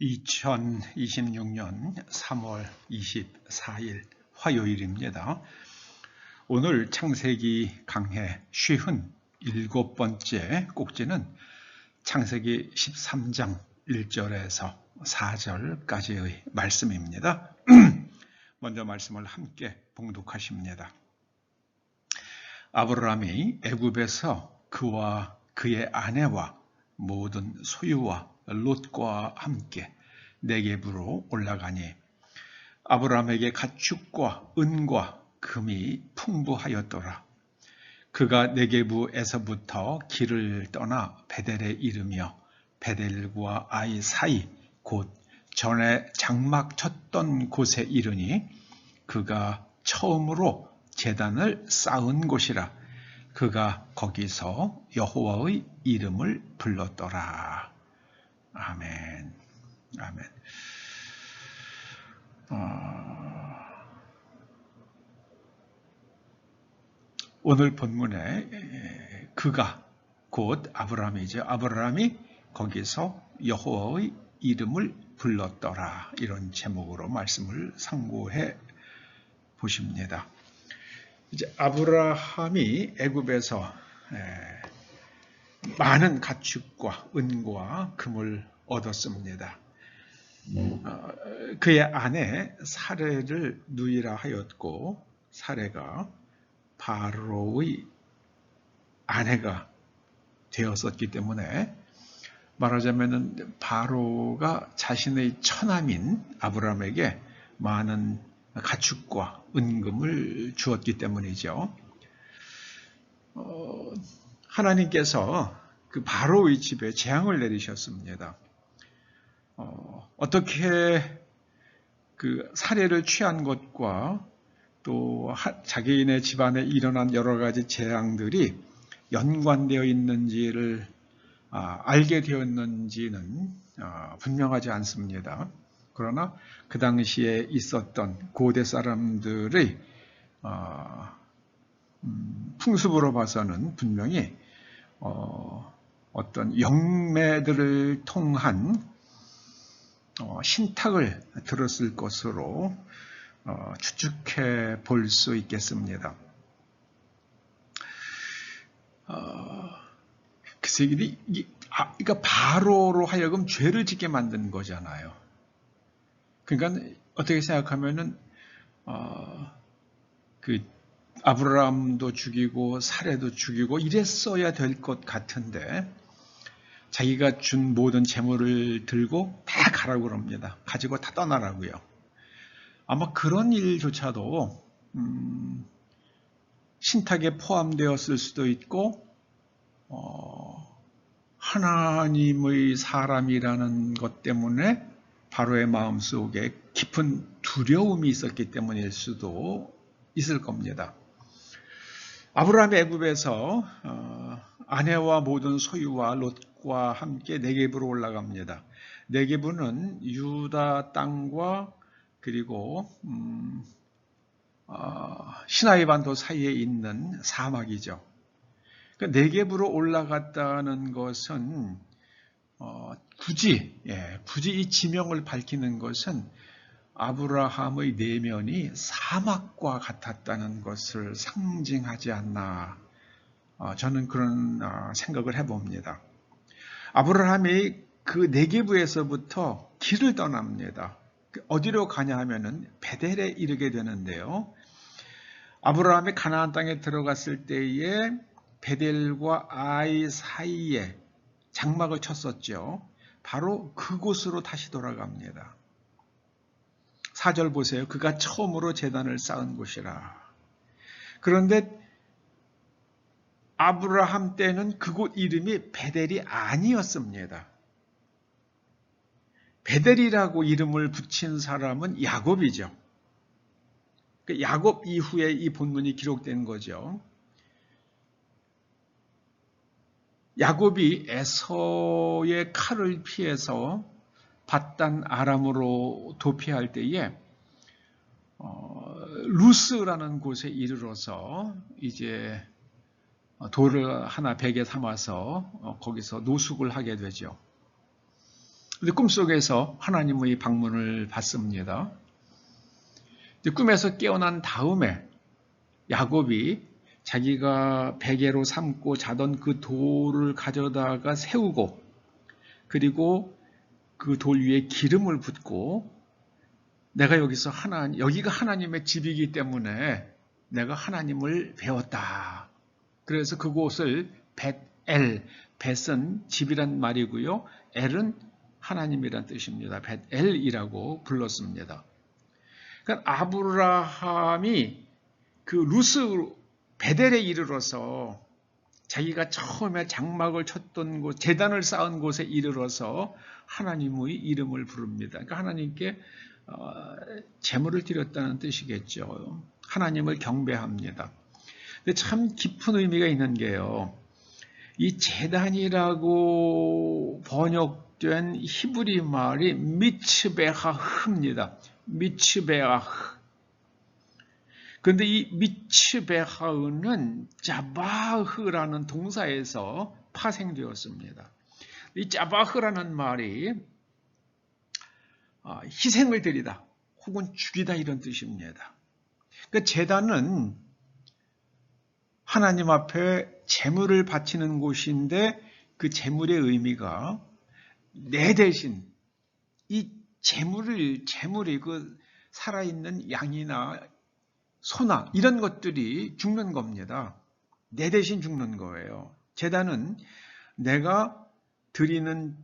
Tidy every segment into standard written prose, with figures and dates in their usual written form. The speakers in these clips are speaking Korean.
2026년 3월 24일 화요일입니다. 오늘 창세기 강해 57번째 꼭지는 창세기 13장 1절에서 4절까지의 말씀입니다. 먼저 말씀을 함께 봉독하십니다. 아브라함이 애굽에서 그와 그의 아내와 모든 소유와 롯과 함께 네겝으로 올라가니 아브라함에게 가축과 은과 금이 풍부하였더라. 그가 네겝에서부터 길을 떠나 베델에 이르며 베델과 아이 사이 곧 전에 장막 쳤던 곳에 이르니 그가 처음으로 제단을 쌓은 곳이라. 그가 거기서 여호와의 이름을 불렀더라. 아멘. 아멘. 오늘 본문에 그가 곧 아브라함이죠. 아브라함이 거기서 여호와의 이름을 불렀더라. 이런 제목으로 말씀을 상고해 보십니다. 이제 아브라함이 애굽에서 많은 가축과 은과 금을 얻었습니다. 그의 아내 사레를 누이라 하였고 사레가 바로의 아내가 되었었기 때문에 말하자면 바로가 자신의 처남인 아브라함에게 많은 가축과 은금을 주었기 때문이죠. 하나님께서 그 바로의 집에 재앙을 내리셨습니다. 어떻게 그 사례를 취한 것과 또 자기네 집안에 일어난 여러 가지 재앙들이 연관되어 있는지를 알게 되었는지는 분명하지 않습니다. 그러나 그 당시에 있었던 고대 사람들의 풍습으로 봐서는 분명히 어떤 영매들을 통한 신탁을 들었을 것으로 추측해 볼 수 있겠습니다. 그러니까 바로로 하여금 죄를 짓게 만든 거잖아요. 그러니까 어떻게 생각하면은 그 아브라함도 죽이고 사레도 죽이고 이랬어야 될 것 같은데 자기가 준 모든 재물을 들고 다 가라고 그럽니다. 가지고 다 떠나라고요. 아마 그런 일조차도 신탁에 포함되었을 수도 있고 하나님의 사람이라는 것 때문에 바로의 마음속에 깊은 두려움이 있었기 때문일 수도 있을 겁니다. 아브라함이 애굽에서 아내와 모든 소유와 롯과 함께 네겝으로 올라갑니다. 네겝은 유다 땅과 그리고 시나이 반도 사이에 있는 사막이죠. 네겝으로 올라갔다는 것은 굳이 이 지명을 밝히는 것은 아브라함의 내면이 사막과 같았다는 것을 상징하지 않나 저는 그런 생각을 해봅니다. 아브라함이 그 네겝에서부터 길을 떠납니다. 어디로 가냐 하면은 베델에 이르게 되는데요. 아브라함이 가나안 땅에 들어갔을 때에 베델과 아이 사이에 장막을 쳤었죠. 바로 그곳으로 다시 돌아갑니다. 4절 보세요. 그가 처음으로 제단을 쌓은 곳이라. 그런데 아브라함 때는 그곳 이름이 베델이 아니었습니다. 베델이라고 이름을 붙인 사람은 야곱이죠. 야곱 이후에 이 본문이 기록된 거죠. 야곱이 에서의 칼을 피해서 밧단 아람으로 도피할 때에 루스라는 곳에 이르러서 이제 돌을 하나 베개 삼아서 거기서 노숙을 하게 되죠. 근데 꿈속에서 하나님의 방문을 받습니다. 꿈에서 깨어난 다음에 야곱이 자기가 베개로 삼고 자던 그 돌을 가져다가 세우고, 그리고 그 돌 위에 기름을 붓고, 내가 여기가 하나님의 집이기 때문에 내가 하나님을 배웠다. 그래서 그곳을 벳엘, 벳은 집이란 말이고요. 엘은 하나님이란 뜻입니다. 벳엘이라고 불렀습니다. 그러니까 아브라함이 그 루스 베델에 이르러서 자기가 처음에 장막을 쳤던 곳, 제단을 쌓은 곳에 이르러서 하나님의 이름을 부릅니다. 그러니까 하나님께 제물을 드렸다는 뜻이겠죠. 하나님을 경배합니다. 근데 참 깊은 의미가 있는 게요. 이 제단이라고 번역된 히브리 말이 미츠베하흐입니다. 미츠베하흐. 그런데 이 미츠베하흐는 자바흐라는 동사에서 파생되었습니다. 이 자바흐라는 말이 희생을 드리다 혹은 죽이다 이런 뜻입니다. 그 제단은 하나님 앞에 제물을 바치는 곳인데 그 제물의 의미가 내 대신 이 제물이 그 살아있는 양이나 소나 이런 것들이 죽는 겁니다. 내 대신 죽는 거예요. 제단은 내가 드리는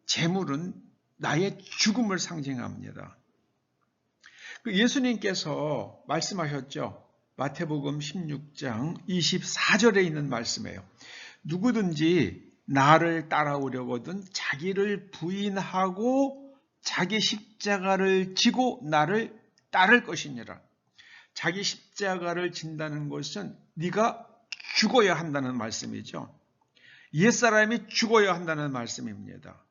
제물은 나의 죽음을 상징합니다. 예수님께서 말씀하셨죠. 마태복음 16장 24절에 있는 말씀이에요. 누구든지 나를 따라오려거든 자기를 부인하고 자기 십자가를 지고 나를 따를 것이니라. 자기 십자가를 진다는 것은 네가 죽어야 한다는 말씀이죠. 옛사람이 죽어야 한다는 말씀입니다.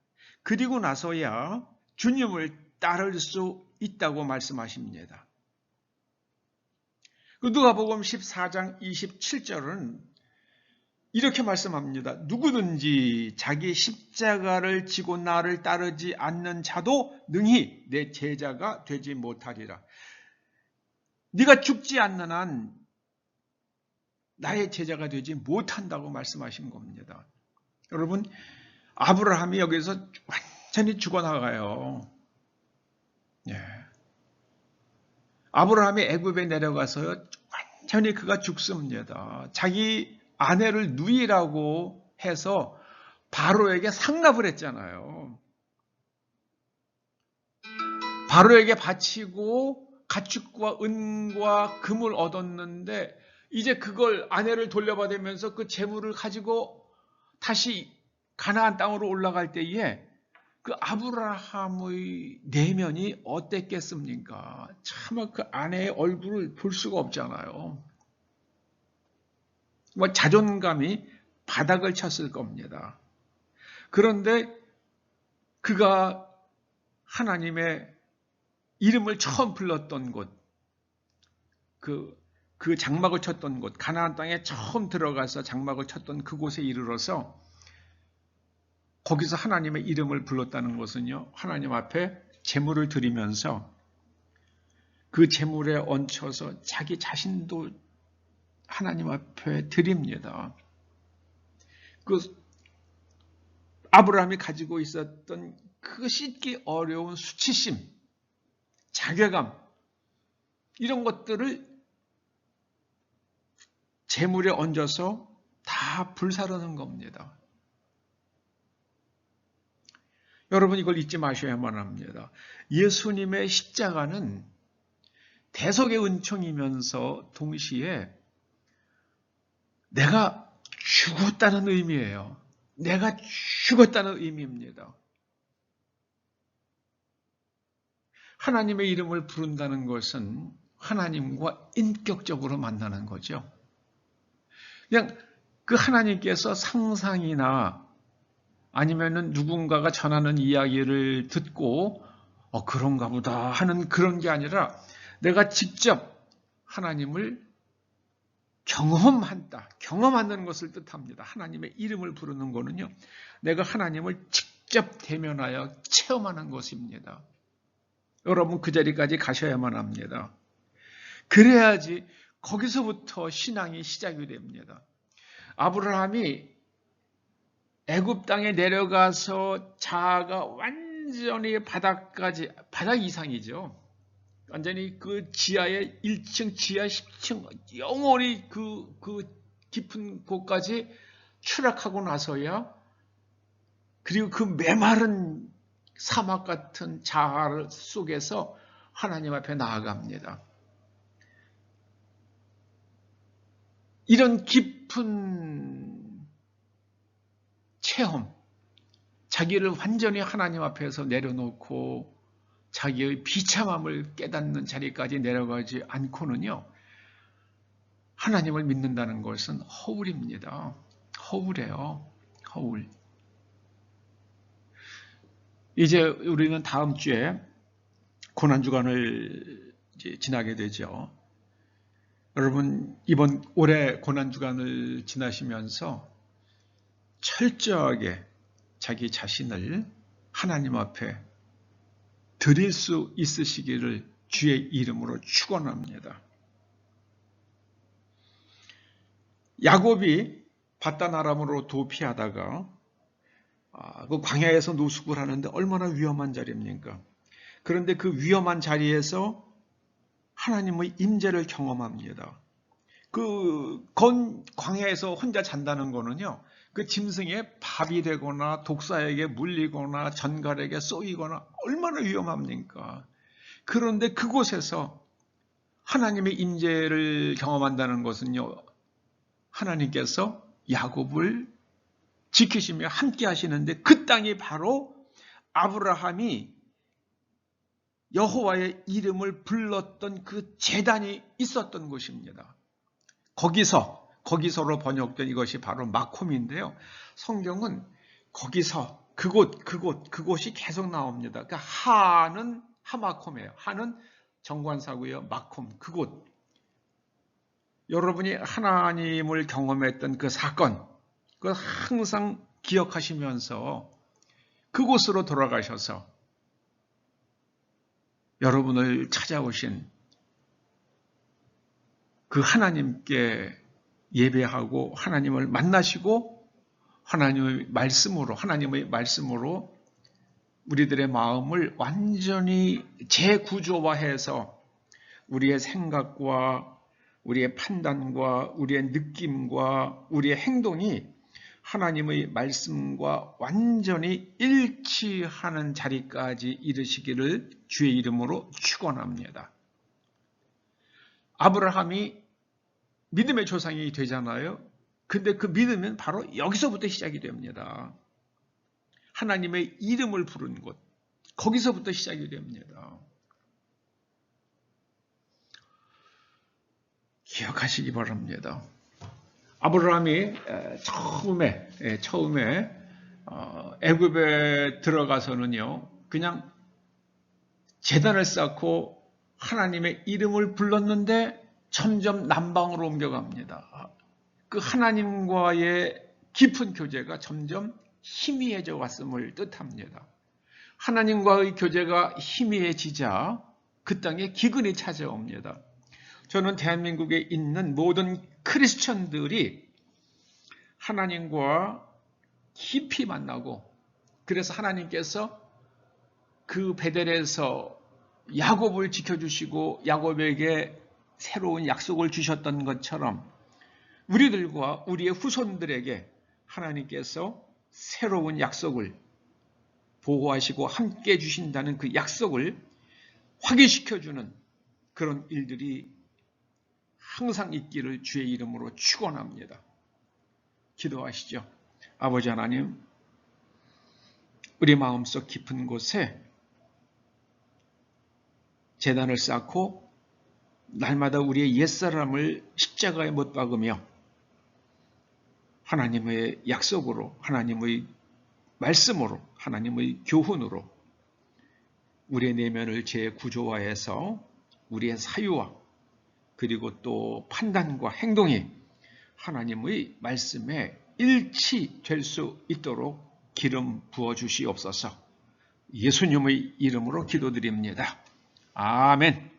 그리고 나서야 주님을 따를 수 있다고 말씀하십니다. 누가복음 14장 27절은 이렇게 말씀합니다. 누구든지 자기 십자가를 지고 나를 따르지 않는 자도 능히 내 제자가 되지 못하리라. 네가 죽지 않는 한 나의 제자가 되지 못한다고 말씀하신 겁니다. 여러분, 아브라함이 여기서 완전히 죽어나가요. 예. 아브라함이 애굽에 내려가서 완전히 그가 죽습니다. 자기 아내를 누이라고 해서 바로에게 상납을 했잖아요. 바로에게 바치고 가축과 은과 금을 얻었는데 이제 그걸 아내를 돌려받으면서 그 재물을 가지고 다시 가나안 땅으로 올라갈 때에 그 아브라함의 내면이 어땠겠습니까? 차마 그 아내의 얼굴을 볼 수가 없잖아요. 자존감이 바닥을 쳤을 겁니다. 그런데 그가 하나님의 이름을 처음 불렀던 곳, 그 장막을 쳤던 곳, 가나안 땅에 처음 들어가서 장막을 쳤던 그곳에 이르러서 거기서 하나님의 이름을 불렀다는 것은요, 하나님 앞에 제물을 드리면서 그 제물에 얹혀서 자기 자신도 하나님 앞에 드립니다. 그 아브라함이 가지고 있었던 그 씻기 어려운 수치심, 자괴감, 이런 것들을 제물에 얹어서 다 불사르는 겁니다. 여러분, 이걸 잊지 마셔야만 합니다. 예수님의 십자가는 대속의 은총이면서 동시에 내가 죽었다는 의미예요. 내가 죽었다는 의미입니다. 하나님의 이름을 부른다는 것은 하나님과 인격적으로 만나는 거죠. 그냥 그 하나님께서 상상이나 아니면은 누군가가 전하는 이야기를 듣고 그런가 보다 하는 그런 게 아니라 내가 직접 하나님을 경험하는 것을 뜻합니다. 하나님의 이름을 부르는 거는요, 내가 하나님을 직접 대면하여 체험하는 것입니다. 여러분 그 자리까지 가셔야만 합니다. 그래야지 거기서부터 신앙이 시작이 됩니다. 아브라함이 애굽 땅에 내려가서 자아가 완전히 바닥 이상이죠. 완전히 그 지하에 1층, 지하 10층, 영원히 그 깊은 곳까지 추락하고 나서야, 그리고 그 메마른 사막 같은 자아 속에서 하나님 앞에 나아갑니다. 이런 깊은 체험, 자기를 완전히 하나님 앞에서 내려놓고 자기의 비참함을 깨닫는 자리까지 내려가지 않고는요, 하나님을 믿는다는 것은 허울입니다. 허울해요. 허울. 이제 우리는 다음 주에 고난주간을 지나게 되죠. 여러분, 이번 올해 고난주간을 지나시면서 철저하게 자기 자신을 하나님 앞에 드릴 수 있으시기를 주의 이름으로 축원합니다. 야곱이 바단 아람으로 도피하다가 그 광야에서 노숙을 하는데 얼마나 위험한 자리입니까? 그런데 그 위험한 자리에서 하나님의 임재를 경험합니다. 그 광야에서 혼자 잔다는 거는요, 그 짐승의 밥이 되거나 독사에게 물리거나 전갈에게 쏘이거나 얼마나 위험합니까? 그런데 그곳에서 하나님의 임재를 경험한다는 것은요, 하나님께서 야곱을 지키시며 함께 하시는데 그 땅이 바로 아브라함이 여호와의 이름을 불렀던 그 제단이 있었던 곳입니다. 거기서로 번역된 이것이 바로 마콤인데요. 성경은 거기서 그곳이 계속 나옵니다. 그러니까 하는 하마콤이에요. 하는 정관사고요. 마콤 그곳. 여러분이 하나님을 경험했던 그 사건, 그걸 항상 기억하시면서 그곳으로 돌아가셔서 여러분을 찾아오신 그 하나님께 예배하고 하나님을 만나시고 하나님의 말씀으로 우리들의 마음을 완전히 재구조화해서 우리의 생각과 우리의 판단과 우리의 느낌과 우리의 행동이 하나님의 말씀과 완전히 일치하는 자리까지 이르시기를 주의 이름으로 축원합니다. 아브라함이 믿음의 조상이 되잖아요. 근데 그 믿음은 바로 여기서부터 시작이 됩니다. 하나님의 이름을 부른 곳, 거기서부터 시작이 됩니다. 기억하시기 바랍니다. 아브라함이 처음에 애굽에 들어가서는요, 그냥 제단을 쌓고 하나님의 이름을 불렀는데 점점 남방으로 옮겨갑니다. 그 하나님과의 깊은 교제가 점점 희미해져 왔음을 뜻합니다. 하나님과의 교제가 희미해지자 그 땅에 기근이 찾아옵니다. 저는 대한민국에 있는 모든 크리스천들이 하나님과 깊이 만나고, 그래서 하나님께서 그 베델에서 야곱을 지켜주시고 야곱에게 새로운 약속을 주셨던 것처럼 우리들과 우리의 후손들에게 하나님께서 새로운 약속을 보호하시고 함께 해주신다는 그 약속을 확인시켜주는 그런 일들이 항상 있기를 주의 이름으로 축원합니다. 기도하시죠. 아버지 하나님, 우리 마음속 깊은 곳에 제단을 쌓고 날마다 우리의 옛사람을 십자가에 못 박으며 하나님의 약속으로, 하나님의 말씀으로, 하나님의 교훈으로 우리의 내면을 재구조화해서 우리의 사유와 그리고 또 판단과 행동이 하나님의 말씀에 일치될 수 있도록 기름 부어주시옵소서. 예수님의 이름으로 기도드립니다. 아멘.